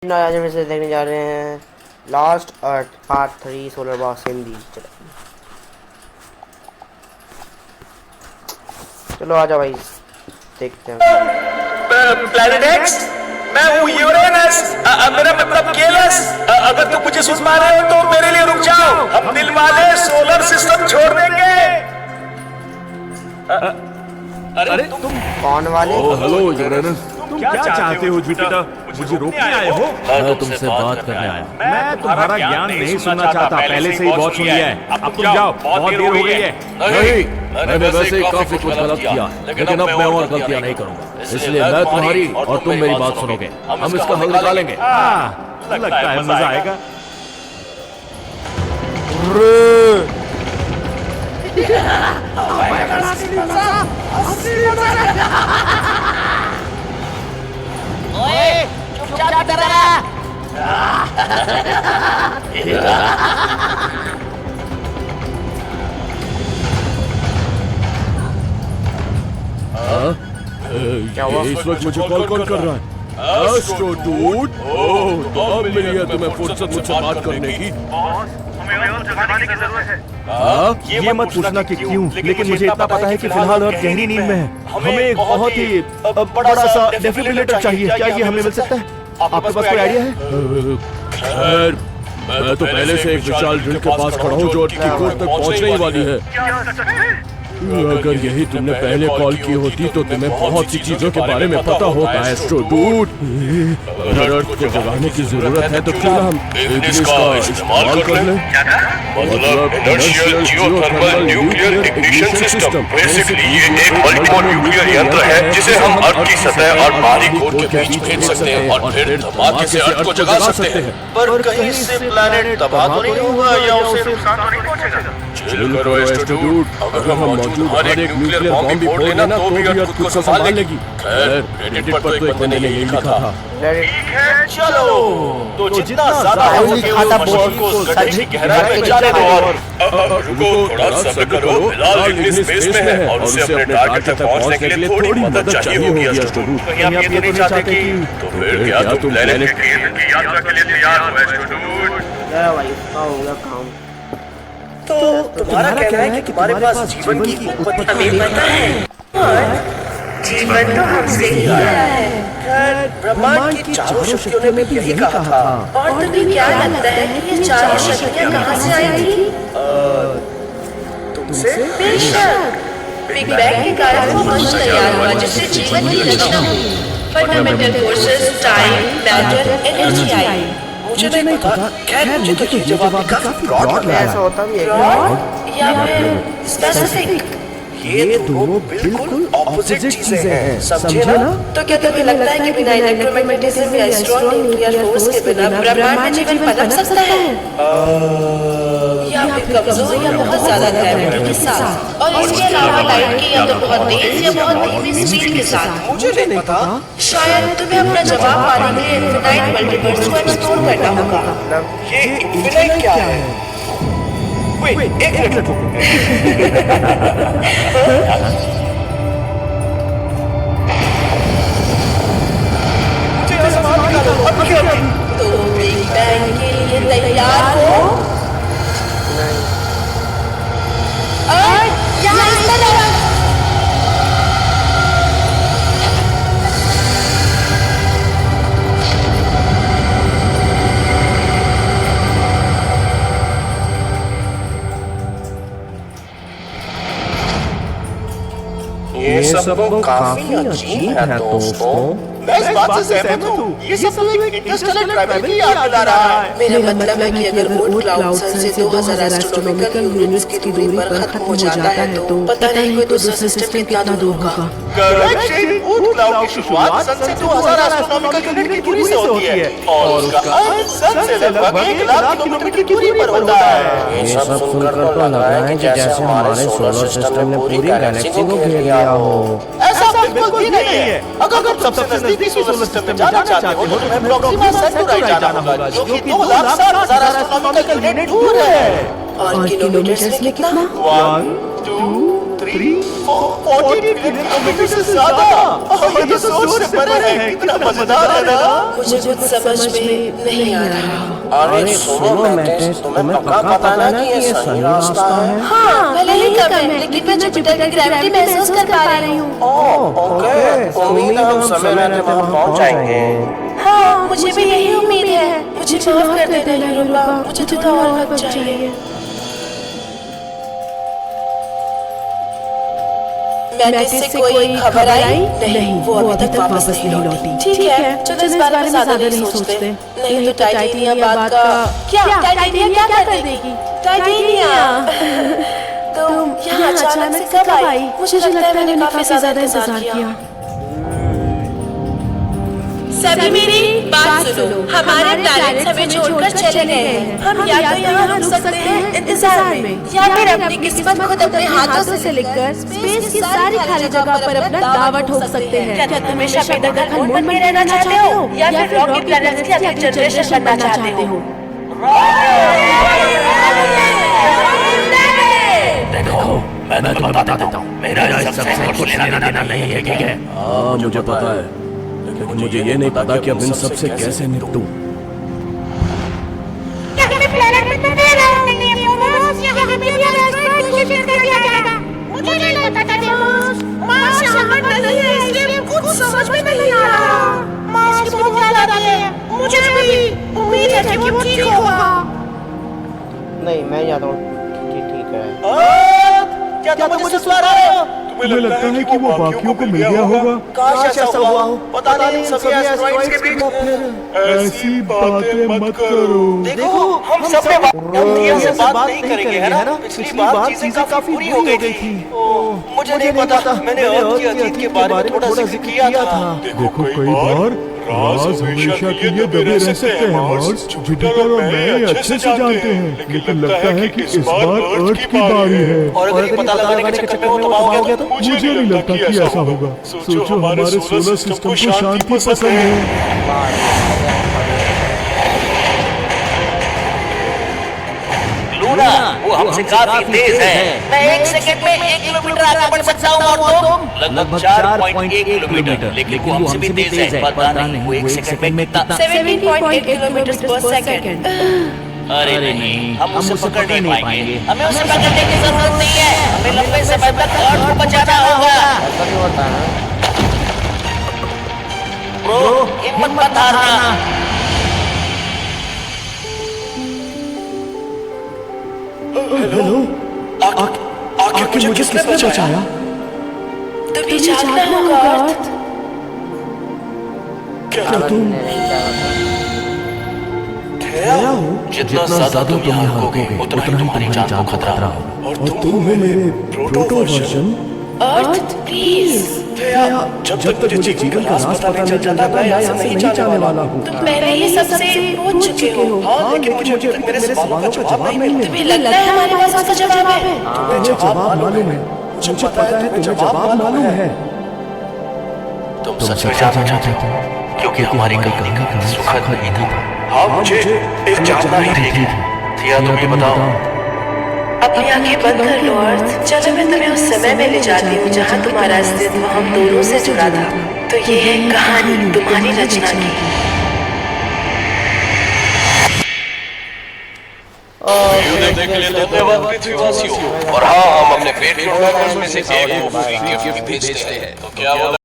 Question आज हम इसे देखने जा रहे हैं लास्ट अर्थ पार्ट 3 सोलर बॉक्स हिंदी। चलो आजा भाई देखते हैं। प्लैनेट एक्स, मैं हूँ यूरेनस, मेरा मतलब केलस। अगर तुम मुझे सुन पा रहे हो तो मेरे लिए रुक जाओ, हम दिल वाले सोलर सिस्टम छोड़ देंगे। अरे तुम कौन वाले? हेलो यूरेनस, तुम क्या चाहते हो बेटा? मुझे रोकने आए हो? मैं तुमसे बात करने आया। मैं तुम्हारा ज्ञान नहीं सुनना चाहता, पहले से ही बहुत सुन लिया है। अब तुम जाओ, बहुत देर हो गई है। नहीं, मैंने वैसे ही काफी कुछ गलत किया, लेकिन अब मैं और गलतियां नहीं करूंगा। इसलिए मैं तुम्हारी और तुम मेरी बात सुनोगे। हम इसका हल निकालेंगे। लगता है मजा आएगा। ओए, चुपचाप इधर आ। इस वक्त मुझे कॉल कौन कर रहा है? Astro dude. ओह, तो अब मिली है तुम्हें फुर्सत मुझसे बात करने की। ये मत पूछना कि क्यों, लेकिन मुझे इतना पता है कि फिलहाल अर्थ गहरी नींद में है। हमें एक बहुत ही बड़ा सा डेफिब्रिलेटर चाहिए। क्या ये हमें मिल सकता है? आपके पास कोई आइडिया है? खैर, मैं तो पहले से एक विशाल ड्रिल के पास खड़ा हूँ जो अर्थ की कोर तक पहुँचने ही वाली है। अगर यही तुमने पहले कॉल की होती तो तुम्हें बहुत सी चीजों के बारे में पता होता है एस्ट्रो डूड। अगर अर्थ को जगाने की जरूरत है तो क्यों ना हम इग्निस का इस्तेमाल कर लें? मतलब inertial geothermal nuclear ignition system. Basically ये एक मल्टीमोड न्यूक्लियर यंत्र है जिसे हम अर्थ की सतह और बाहरी कोर के बीच भेज सकते हैं और फिर धमाके से अर्थ को जगा सकते हैं। पर कहीं से प्लैनेट तबाह तो नहीं होगा या उसे नुकसान तो नहीं पहुंचेगा? चिल करो एस्ट्रो डूड, अगर हम मौजूद हर एक न्यूक्लियर बॉम्ब भी फोड़ लेना तो भी अर्थ खुद को संभाल लेगी। खैर, रेडिट पर तो एक बंदे ने यही लिखा था। ठीक है, चलो तो जितना ज्यादा हो सके उस मशीन को गड्ढे की गहराई में जाने दो और रुको, थोड़ा सब्र करो। फिलहाल इग्निस स्पेस में है और उसे अपने टारगेट तक पहुंचने के लिए थोड़ी मदद चाहिए होगी एस्ट्रो डूड। कहीं आप ये तो नहीं चाहते कि तो फिर क्या तुम प्लैनेट की यात्रा के लिए तैयार हो एस्ट्रो डूड? चलो भाई होगा काम। तो तुम्हारा कहना है कि तुम्हारे पास जीवन की उत्पत्ति हमें पता है और जीवन तो हमसे ही आया है। ब्रह्मांड की चारों शक्तियों ने भी यही कहा था। और तुम्हें क्या लगता है कि ये चारों शक्तियाँ कहाँ से आई थी? तुमसे? बेशक, बिग बैंग के कारण वो वंश तैयार हुआ जिससे जीवन की रचना हुई। Fundamental forces, time, matter, energy आई। मुझे नहीं पता। खैर, मुझे तो ये जवाब काफी ब्रॉड लगा। ऐसा होता भी है ब्रॉड या फिर स्पेसिफिक? ये दोनों बिल्कुल ऑपोजिट चीजें हैं, समझे ना? तो क्या तुम्हें लगता है कि बिना इलेक्ट्रोमैग्नेटिज्म या स्ट्रॉन्ग न्यूक्लियर फोर्स के बिना ब्रह्मांड में जीवन पनप सकता है? या फिर कमजोर या बहुत ज्यादा ग्रेविटी के साथ, और इसके अलावा लाइट की या तो बहुत तेज या बहुत धीमी स्पीड के साथ? मुझे नहीं पता। शायद तुम्हें अपना जवाब पाने के लिए इनफिनाइट मल्टीवर्स को एक्सप्लोर करना होगा। ये इनफिनाइट क्या है? वेट, एक मिनट रुको। मुझे ये सवाल निकालो, अब क्या? तो बिग बैंग के लिए तैयार हो? और यहाँ इस तरफ। ये सब तो काफी अजीब है दोस्तों। मैं इस बात से सहमत हूँ। ये सब तो एक इंटरस्टेलर ट्रैवल की याद दिला रहा है। मेरा मतलब है कि अगर ओल्ड क्लाउड सन से 2000 एस्ट्रोनॉमिकल यूनिट्स की दूरी पर खत्म हो जाता है तो पता नहीं कोई दूसरा सिस्टम कितना दूर होगा। करेक्शन, ओल्ड क्लाउड की शुरुआत सन से 2000 एस्ट्रोनॉमिकल यूनिट की दूरी से होती है और उसका अंत सन से लगभग 1 लाख किलोमीटर की दूरी पर होता है। ये सब सुनकर तो लग रहा है कि जैसे हमारे सोलर सिस्टम ने पूरी गैलेक्सी को घेर लिया हो। ऐसा बिल्कुल भी नहीं है। अगर तुम सबसे नजदीकी सोलर सिस्टम में जाना चाहते हो तो तुम्हें प्रॉक्सिमा सेंटोराई जाना होगा जो कि 2,60,000 एस्ट्रोनॉमिकल यूनिट दूर है। और किलोमीटर में कितना? 1, 2, 3, 48 किलोमीटर से ज्यादा। ये तो सोच से परे है। कितना मजेदार है ना। मुझे कुछ समझ में नहीं आ रहा। अरे सुनो मैटिस, तुम्हें पक्का पता है ना कि ये सही रास्ता है? हाँ, भले ही कम है, लेकिन मैं जुपिटर की ग्रेविटी महसूस कर पा रही हूँ। ओके, उम्मीद है हम समय रहते वहाँ पहुँच जाएंगे। हाँ, मुझे भी यही उम्मीद है। मुझे माफ कर देना रूपा, मुझे थोड़ा और वक्त चाहिए। मैटिस से कोई खबर आई? नहीं, वो अभी तक वापस नहीं लौटी। ठीक है, चलो इस बारे में ज्यादा नहीं सोचते। नहीं तो टाइटेनिया बात का क्या? टाइटेनिया क्या कर देगी? टाइटेनिया तुम यहाँ अचानक से कब आई? मुझे लगता है मैंने काफी ज्यादा इंतजार किया। सभी मेरी बात सुनो, हमारे प्लैनेट हमें छोड़कर चले गए हैं। हम या तो यहाँ रुक सकते हैं इंतजार में, या फिर अपनी किस्मत खुद अपने हाथों से लिखकर स्पेस की सारी खाली जगह पर अपना दावा ठोक सकते हैं। क्या तुम हमेशा बेदखल मून में रहना चाहते हो, या फिर रॉकी प्लैनेट की अगली जनरेशन बनना चाहते हो? देखो, मैं तुम्हें बता देता हूँ, मेरा इस सबसे कुछ लेना देना नहीं है, ठीक है? हाँ मुझे पता है, लेकिन मुझे ये नहीं पता कि अब इन सबसे कैसे निपटूं। मुझे नहीं लगता था मार्स यहाँ नहीं है, इसलिए कुछ समझ में नहीं आ रहा। मार्स बहुत ज्यादा है, मुझे भी उम्मीद है कि वो ठीक होगा। नहीं, मैं यहाँ तो ठीक है। क्या तुम मुझे सुना रहे हो? तुम्हें लगता है कि वो बाकियों को मिल गया होगा? काश ऐसा हुआ हो। पता नहीं सभी एस्टेरॉइड्स के बीच ऐसी बातें मत करो। देखो, हम सब ने बात से बात नहीं करेंगे, है ना? पिछली बार चीजें काफी बुरी हो गई थी। मुझे नहीं पता, मैंने अर्थ की अतीत के बारे में थोड़ा जिक्र किया था। देखो कई बार राज हमेशा के लिए दबे रह सकते हैं। मार्स, जुपिटर और मैं अच्छे से जानते हैं, लेकिन लगता है कि इस बार अर्थ की बारी है। और अगर ये पता लगाने के चक्कर में वो तबाह हो गया तो? मुझे नहीं लगता कि ऐसा होगा। सोचो हमारे सोलर सिस्टम को शांति पसंद है। लूना, वो हमसे काफी तेज है। मैं 1 सेकंड में 1 किलोमीटर आगे बढ़ सकता हूँ, और तुम लगभग 4.1 किलोमीटर, लेकिन वो हमसे भी तेज है। पता नहीं वो 1 सेकंड में कितना। 17.8 किलोमीटर पर सेकंड। अरे नहीं, हम उसे पकड़ नहीं पाएंगे। हमें उसे पकड़ने की जरूरत नहीं है, हमें लंबे समय तक अर्थ को बचाना होगा। ऐसा नहीं होता है। ब्रो, हिम्मत मत हारना। आखिर मुझे किसने बचाया? तुम्हें जागना होगा अर्थ। क्या तुम जितना ज्यादा तुम यहाँ रुकोगे, उतना ही तुम्हारी जान को खतरा होगा। और तुम हो मेरे प्रोटो वर्जन। Earth please. जब तक मुझे जीवन का राज पता नहीं चल जाता, मैं यहाँ से नहीं जाने वाला हूँ। तुम पहले ही सबसे पूछ चुके हो। हाँ, लेकिन मुझे मेरे सवालों का जवाब नहीं मिला। तुम्हें लगता है हमारे पास उसका जवाब है? तुम्हें जवाब मालूम है? मुझे पता है तुम्हें जवाब मालूम है। तुम सच में जानना चाहते हो, क्योंकि हमारी कहानी का सुखद नहीं था। हाँ, मुझे एक जानना ही थी। थिया, तुम ये बताओ। अपनी आंखें बंद कर लो अर्थ। चलो मैं तुम्हें उस समय में ले जाती हूँ जहाँ तुम्हारा अस्तित्व हम दोनों से जुड़ा था। तो ये है कहानी तुम्हारी रचना की। देखने के लिए धन्यवाद पृथ्वीवासियों। और हाँ, हम अपने पेट्रियन मेंबर्स में से एक को फ्री गिफ्ट भेजते हैं। तो क्या वो